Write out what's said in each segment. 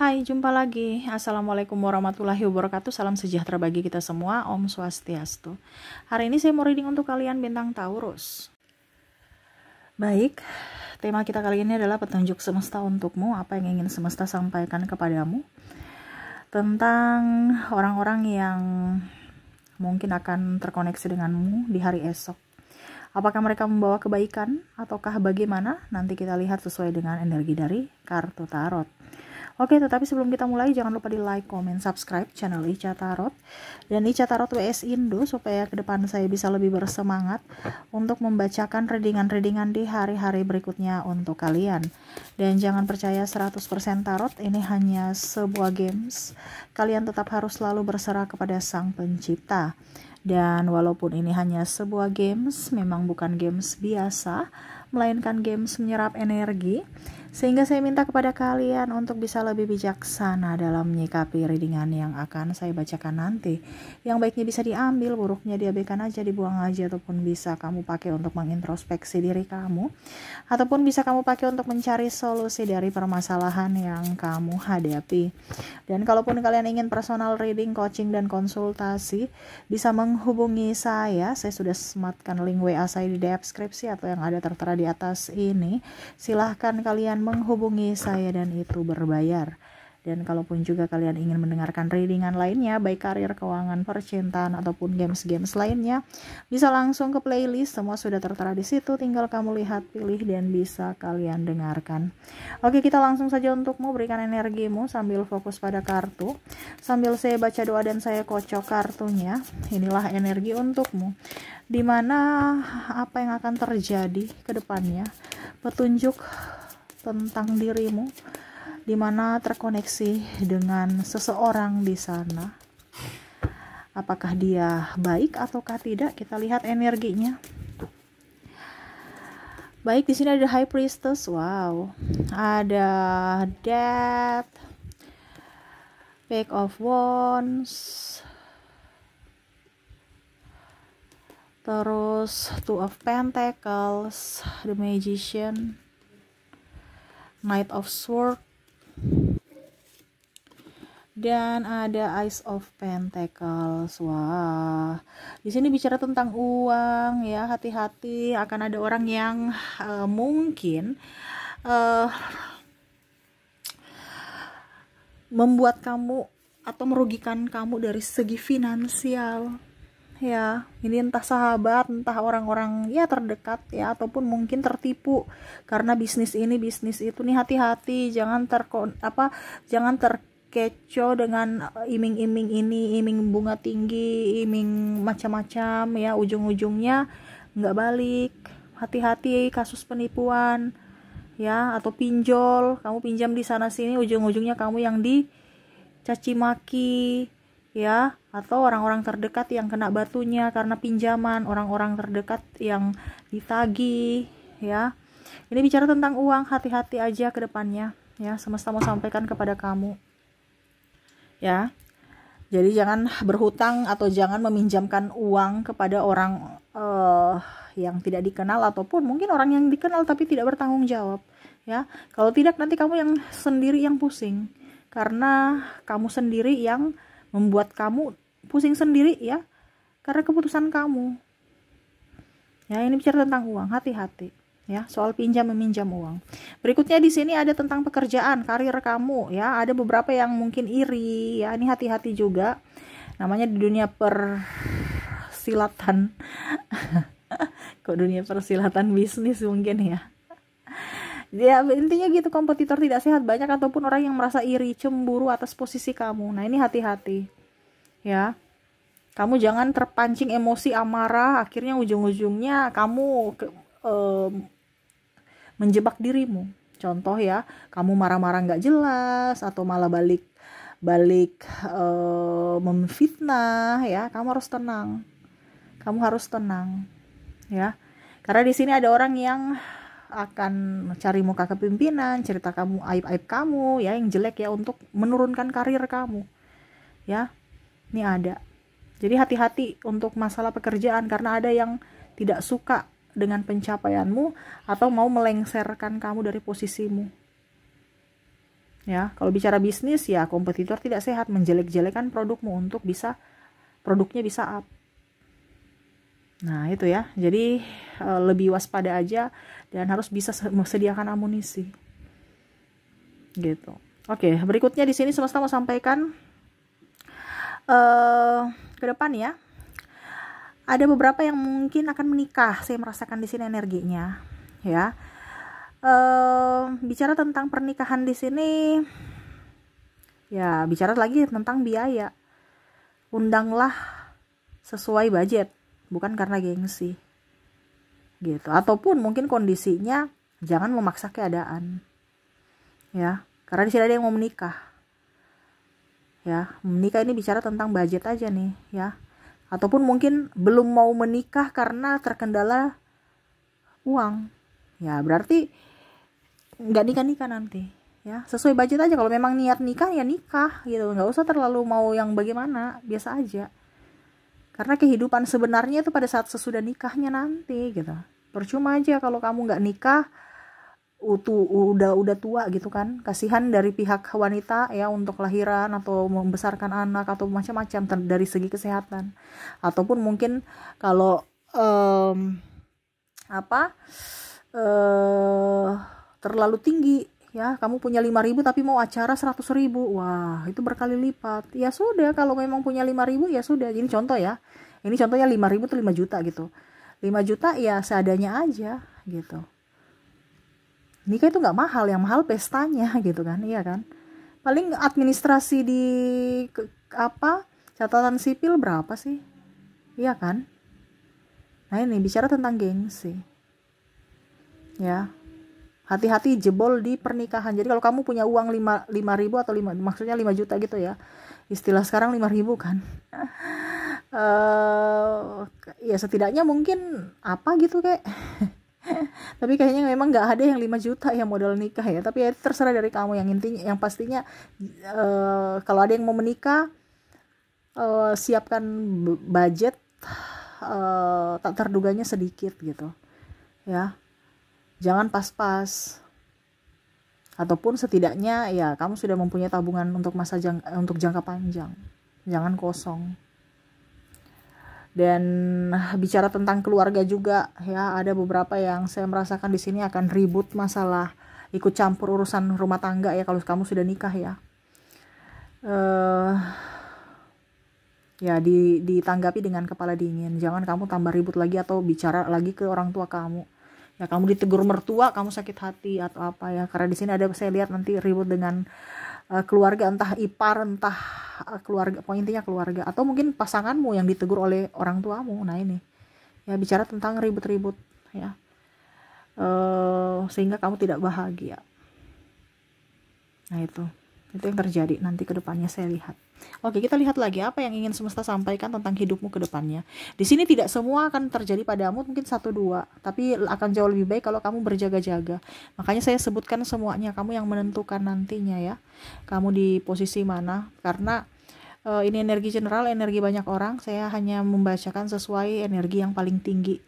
Hai, jumpa lagi. Assalamualaikum warahmatullahi wabarakatuh. Salam sejahtera bagi kita semua. Om Swastiastu. Hari ini saya mau reading untuk kalian bintang Taurus. Baik, tema kita kali ini adalah petunjuk semesta untukmu. Apa yang ingin semesta sampaikan kepadamu tentang orang-orang yang mungkin akan terkoneksi denganmu di hari esok. Apakah mereka membawa kebaikan ataukah bagaimana? Nanti kita lihat sesuai dengan energi dari kartu tarot. Oke, tetapi sebelum kita mulai jangan lupa di like, comment, subscribe channel Ica Tarot dan Ica Tarot WS Indo supaya ke depan saya bisa lebih bersemangat untuk membacakan readingan-readingan di hari-hari berikutnya untuk kalian. Dan jangan percaya 100% tarot, ini hanya sebuah games. Kalian tetap harus selalu berserah kepada Sang Pencipta. Dan walaupun ini hanya sebuah games, memang bukan games biasa, melainkan games menyerap energi, sehingga saya minta kepada kalian untuk bisa lebih bijaksana dalam menyikapi readingan yang akan saya bacakan nanti. Yang baiknya bisa diambil, buruknya diabaikan aja, dibuang aja, ataupun bisa kamu pakai untuk mengintrospeksi diri kamu, ataupun bisa kamu pakai untuk mencari solusi dari permasalahan yang kamu hadapi. Dan kalaupun kalian ingin personal reading, coaching, dan konsultasi, bisa menghubungi saya sudah sematkan link WA saya di deskripsi atau yang ada tertera di atas ini. Silahkan kalian menghubungi saya dan itu berbayar. Dan kalaupun juga kalian ingin mendengarkan readingan lainnya, baik karir, keuangan, percintaan, ataupun games-games lainnya, bisa langsung ke playlist, semua sudah tertera di situ, tinggal kamu lihat, pilih, dan bisa kalian dengarkan. Oke, kita langsung saja untukmu, berikan energimu sambil fokus pada kartu, sambil saya baca doa dan saya kocok kartunya. Inilah energi untukmu, dimana apa yang akan terjadi ke depannya, petunjuk tentang dirimu, di mana terkoneksi dengan seseorang di sana. Apakah dia baik ataukah tidak? Kita lihat energinya. Baik, di sini ada High Priestess. Wow. Ada Death, Page of Wands, terus Two of Pentacles, The Magician, Knight of Swords, dan ada Ace of Pentacles. Wah, di sini bicara tentang uang ya. Hati-hati, akan ada orang yang mungkin membuat kamu atau merugikan kamu dari segi finansial. Ya, ini entah sahabat, entah orang-orang ya terdekat ya, ataupun mungkin tertipu karena bisnis ini bisnis itu nih. Hati-hati, jangan jangan terkecoh dengan iming-iming ini, iming bunga tinggi, iming macam-macam ya, ujung-ujungnya nggak balik. Hati-hati kasus penipuan ya, atau pinjol, kamu pinjam di sana sini, ujung-ujungnya kamu yang dicaci maki ya, atau orang-orang terdekat yang kena batunya karena pinjaman, orang-orang terdekat yang ditagih ya. Ini bicara tentang uang, hati-hati aja ke depannya ya, semesta mau sampaikan kepada kamu ya. Jadi jangan berhutang atau jangan meminjamkan uang kepada orang yang tidak dikenal, ataupun mungkin orang yang dikenal tapi tidak bertanggung jawab ya. Kalau tidak, nanti kamu yang sendiri yang pusing, karena kamu sendiri yang membuat kamu pusing sendiri ya, karena keputusan kamu ya. Ini bicara tentang uang, hati-hati ya, soal pinjam meminjam uang. Berikutnya di sini ada tentang pekerjaan, karir kamu ya. Ada beberapa yang mungkin iri ya, ini hati-hati juga, namanya di dunia persilatan kok dunia persilatan bisnis mungkin ya. Ya intinya gitu, kompetitor tidak sehat banyak, ataupun orang yang merasa iri, cemburu atas posisi kamu. Nah ini hati-hati ya, kamu jangan terpancing emosi amarah, akhirnya ujung-ujungnya kamu menjebak dirimu. Contoh ya, kamu marah-marah nggak jelas, atau malah balik memfitnah ya. Kamu harus tenang ya, karena di sini ada orang yang akan cari muka kepimpinan, cerita kamu, aib-aib kamu ya yang jelek ya, untuk menurunkan karir kamu ya. Ini ada. Jadi hati-hati untuk masalah pekerjaan, karena ada yang tidak suka dengan pencapaianmu atau mau melengsarkan kamu dari posisimu Ya, kalau bicara bisnis ya kompetitor tidak sehat menjelek-jelekan produkmu untuk produknya bisa up. Nah, itu ya. Jadi lebih waspada aja dan harus bisa sediakan amunisi. Gitu. Oke, berikutnya di sini semesta mau sampaikan ke depan ya. Ada beberapa yang mungkin akan menikah. Saya merasakan di sini energinya, ya. Bicara tentang pernikahan di sini, ya bicara lagi tentang biaya. Undanglah sesuai budget, bukan karena gengsi, gitu. Ataupun mungkin kondisinya jangan memaksa keadaan, ya. Karena di sini ada yang mau menikah, ya. Menikah ini bicara tentang budget aja nih, ya. Ataupun mungkin belum mau menikah karena terkendala uang, ya berarti nggak nikah nanti, ya. Sesuai budget aja. Kalau memang niat nikah ya nikah, gitu. Nggak usah terlalu mau yang bagaimana, biasa aja. Karena kehidupan sebenarnya itu pada saat sesudah nikahnya nanti, gitu. Percuma aja kalau kamu nggak nikah, udah tua gitu kan. Kasihan dari pihak wanita ya untuk lahiran atau membesarkan anak atau macam-macam dari segi kesehatan. Ataupun mungkin kalau terlalu tinggi, ya kamu punya 5.000 tapi mau acara 100.000, wah itu berkali lipat. Ya sudah, kalau memang punya 5.000 ya sudah. Ini contoh ya, ini contohnya 5.000 tuh 5 juta gitu. 5 juta ya seadanya aja gitu. Nikah itu nggak mahal, yang mahal pestanya gitu kan, iya kan. Paling administrasi di catatan sipil berapa sih, iya kan. Nah ini bicara tentang gengsi, ya. Hati-hati jebol di pernikahan. Jadi kalau kamu punya uang 5.000 atau 5, maksudnya 5 juta gitu ya. Istilah sekarang 5.000 kan. Ya setidaknya mungkin apa gitu kayak. Tapi kayaknya memang nggak ada yang 5 juta yang modal nikah ya. Tapi ya terserah dari kamu. Yang intinya, yang pastinya kalau ada yang mau menikah, siapkan budget tak terduganya sedikit gitu, ya. Jangan pas-pas. Ataupun setidaknya ya kamu sudah mempunyai tabungan untuk untuk jangka panjang. Jangan kosong. Dan bicara tentang keluarga juga ya, ada beberapa yang saya merasakan di sini akan ribut masalah ikut campur urusan rumah tangga ya kalau kamu sudah nikah ya. Ya ditanggapi dengan kepala dingin. Jangan kamu tambah ribut lagi atau bicara lagi ke orang tua kamu. Ya kamu ditegur mertua, kamu sakit hati atau apa ya. Karena di sini ada, saya lihat nanti ribut dengan keluarga, entah ipar, entah keluarga, pokoknya intinya keluarga, atau mungkin pasanganmu yang ditegur oleh orang tuamu. Nah ini ya bicara tentang ribut-ribut ya, sehingga kamu tidak bahagia. Nah itu yang terjadi nanti ke depannya saya lihat. Oke, kita lihat lagi apa yang ingin semesta sampaikan tentang hidupmu ke depannya. Di sini tidak semua akan terjadi padamu, mungkin 1-2, tapi akan jauh lebih baik kalau kamu berjaga-jaga. Makanya saya sebutkan semuanya, kamu yang menentukan nantinya ya. Kamu di posisi mana? Karena ini energi general, energi banyak orang. Saya hanya membacakan sesuai energi yang paling tinggi.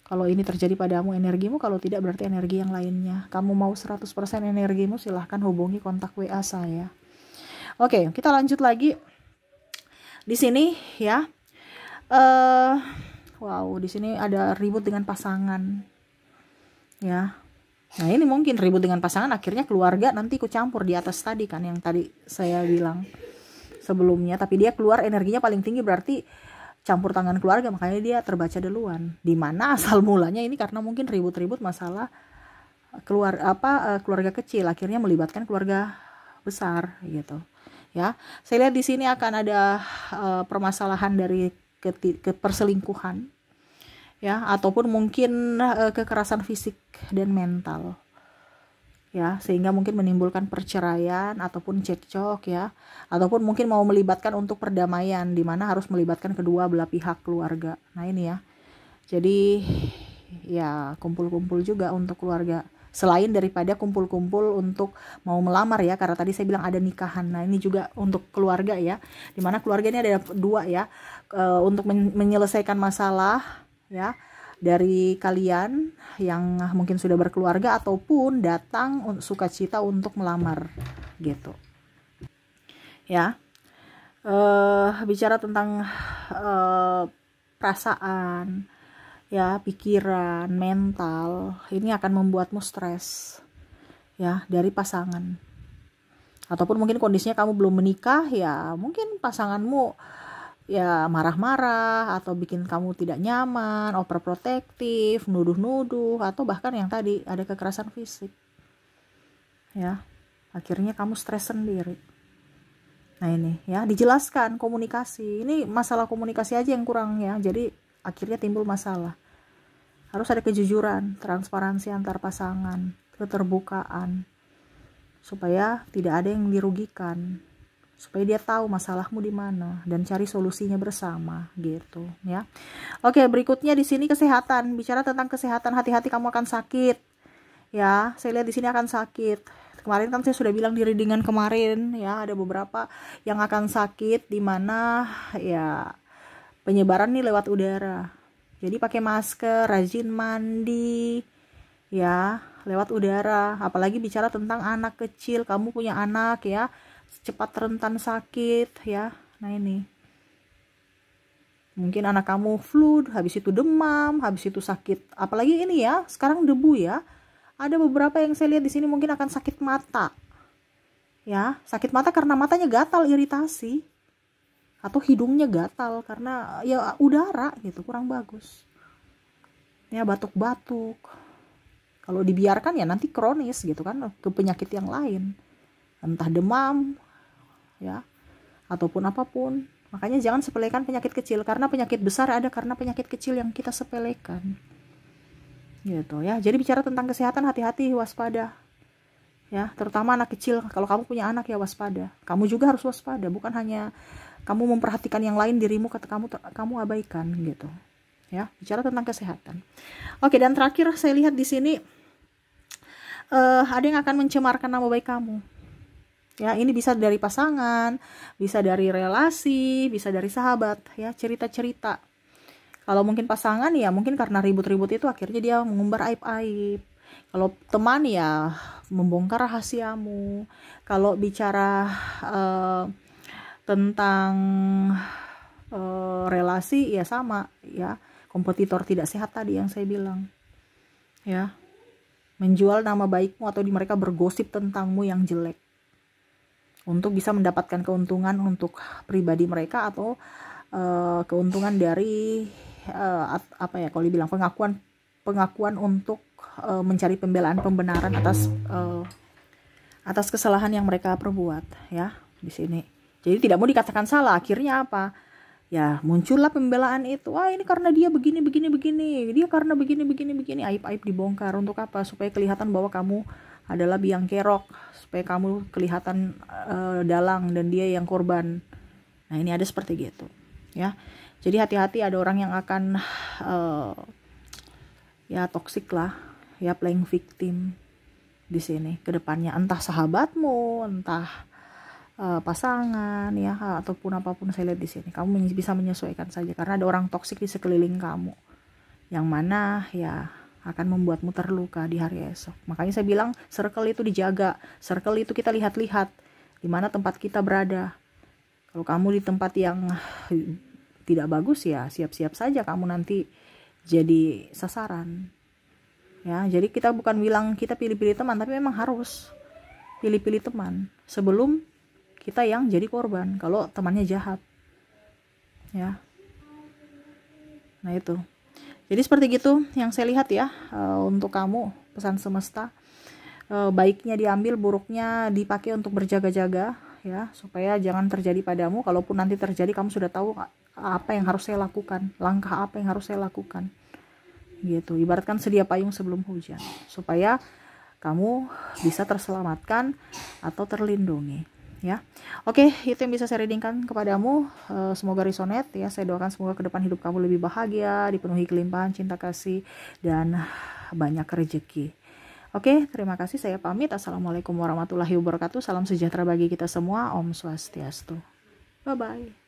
Kalau ini terjadi padamu energimu, kalau tidak berarti energi yang lainnya. Kamu mau 100% energimu, silahkan hubungi kontak WA saya. Oke, kita lanjut lagi. Di sini ya. Wow, di sini ada ribut dengan pasangan. Ya. Nah, ini mungkin ribut dengan pasangan akhirnya keluarga nanti ikut campur di atas tadi kan yang tadi saya bilang sebelumnya, tapi dia keluar energinya paling tinggi berarti campur tangan keluarga, makanya dia terbaca duluan. Di mana asal mulanya ini karena mungkin ribut-ribut masalah keluarga kecil akhirnya melibatkan keluarga besar gitu. Ya, saya lihat di sini akan ada permasalahan dari perselingkuhan, ya, ataupun mungkin kekerasan fisik dan mental, ya, sehingga mungkin menimbulkan perceraian ataupun cekcok ya, ataupun mungkin mau melibatkan untuk perdamaian, di mana harus melibatkan kedua belah pihak keluarga. Nah ini ya, jadi ya kumpul-kumpul juga untuk keluarga. Selain daripada kumpul-kumpul untuk mau melamar ya, karena tadi saya bilang ada nikahan. Nah ini juga untuk keluarga ya, dimana keluarga ini ada 2 ya, untuk menyelesaikan masalah ya, dari kalian yang mungkin sudah berkeluarga ataupun datang sukacita untuk melamar gitu ya. Bicara tentang perasaan ya, pikiran, mental, ini akan membuatmu stres ya dari pasangan. Ataupun mungkin kondisinya kamu belum menikah ya, mungkin pasanganmu ya marah-marah atau bikin kamu tidak nyaman, overprotective, nuduh-nuduh, atau bahkan yang tadi ada kekerasan fisik ya, akhirnya kamu stres sendiri. Nah ini ya, dijelaskan komunikasi, ini masalah komunikasi aja yang kurang ya, jadi akhirnya timbul masalah. Harus ada kejujuran, transparansi antar pasangan, keterbukaan, supaya tidak ada yang dirugikan, supaya dia tahu masalahmu di mana dan cari solusinya bersama gitu ya. Oke, berikutnya di sini kesehatan. Bicara tentang kesehatan, hati-hati kamu akan sakit ya. Saya lihat di sini akan sakit. Kemarin kan saya sudah bilang di readingan kemarin ya, ada beberapa yang akan sakit di mana ya penyebaran nih lewat udara. Jadi pakai masker, rajin mandi ya, lewat udara. Apalagi bicara tentang anak kecil, kamu punya anak ya, cepat rentan sakit ya. Nah ini mungkin anak kamu flu, habis itu demam, habis itu sakit. Apalagi ini ya, sekarang debu ya. Ada beberapa yang saya lihat di sini mungkin akan sakit mata ya, sakit mata karena matanya gatal, iritasi, atau hidungnya gatal karena ya udara gitu, kurang bagus ya, batuk-batuk. Kalau dibiarkan ya nanti kronis gitu kan, ke penyakit yang lain, entah demam ya ataupun apapun. Makanya jangan sepelekan penyakit kecil, karena penyakit besar ada karena penyakit kecil yang kita sepelekan gitu ya. Jadi bicara tentang kesehatan, hati-hati, waspada ya, terutama anak kecil. Kalau kamu punya anak ya waspada, kamu juga harus waspada, bukan hanya kamu memperhatikan yang lain, dirimu kata kamu abaikan gitu ya. Bicara tentang kesehatan. Oke, dan terakhir saya lihat di sini ada yang akan mencemarkan nama baik kamu ya. Ini bisa dari pasangan, bisa dari relasi, bisa dari sahabat ya, cerita-cerita. Kalau mungkin pasangan ya mungkin karena ribut-ribut itu akhirnya dia mengumbar aib-aib. Kalau teman ya membongkar rahasiamu. Kalau bicara tentang relasi ya sama ya, kompetitor tidak sehat tadi yang saya bilang ya, menjual nama baikmu atau mereka bergosip tentangmu yang jelek untuk bisa mendapatkan keuntungan untuk pribadi mereka, atau keuntungan dari apa ya, kalau dibilang pengakuan untuk mencari pembenaran atas kesalahan yang mereka perbuat ya di sini. Jadi tidak mau dikatakan salah, akhirnya apa? Ya muncullah pembelaan itu. Wah, ini karena dia begini, dia karena begini, aib-aib dibongkar. Untuk apa? Supaya kelihatan bahwa kamu adalah biang kerok, supaya kamu kelihatan dalang dan dia yang korban. Nah ini ada seperti gitu ya. Jadi hati-hati, ada orang yang akan ya toksik lah ya, playing victim di sini ke depannya, entah sahabatmu, entah pasangan ya, ataupun apapun. Saya lihat di sini kamu bisa menyesuaikan saja, karena ada orang toksik di sekeliling kamu yang mana ya akan membuatmu terluka di hari esok. Makanya saya bilang circle itu dijaga, circle itu kita lihat-lihat di mana tempat kita berada. Kalau kamu di tempat yang tidak bagus ya siap-siap saja kamu nanti jadi sasaran ya. Jadi kita bukan bilang kita pilih-pilih teman, tapi memang harus pilih-pilih teman sebelum kita yang jadi korban kalau temannya jahat ya. Nah itu, jadi seperti gitu yang saya lihat ya. Untuk kamu, pesan semesta, baiknya diambil, buruknya dipakai untuk berjaga-jaga ya, supaya jangan terjadi padamu. Kalaupun nanti terjadi, kamu sudah tahu apa yang harus saya lakukan, langkah apa yang harus saya lakukan gitu. Ibaratkan sedia payung sebelum hujan, supaya kamu bisa terselamatkan atau terlindungi ya. Oke, itu yang bisa saya readingkan kepadamu. Semoga resonate ya. Saya doakan semoga ke depan hidup kamu lebih bahagia, dipenuhi kelimpahan cinta kasih dan banyak rezeki. Oke, terima kasih. Saya pamit. Assalamualaikum warahmatullahi wabarakatuh. Salam sejahtera bagi kita semua. Om Swastiastu. Bye bye.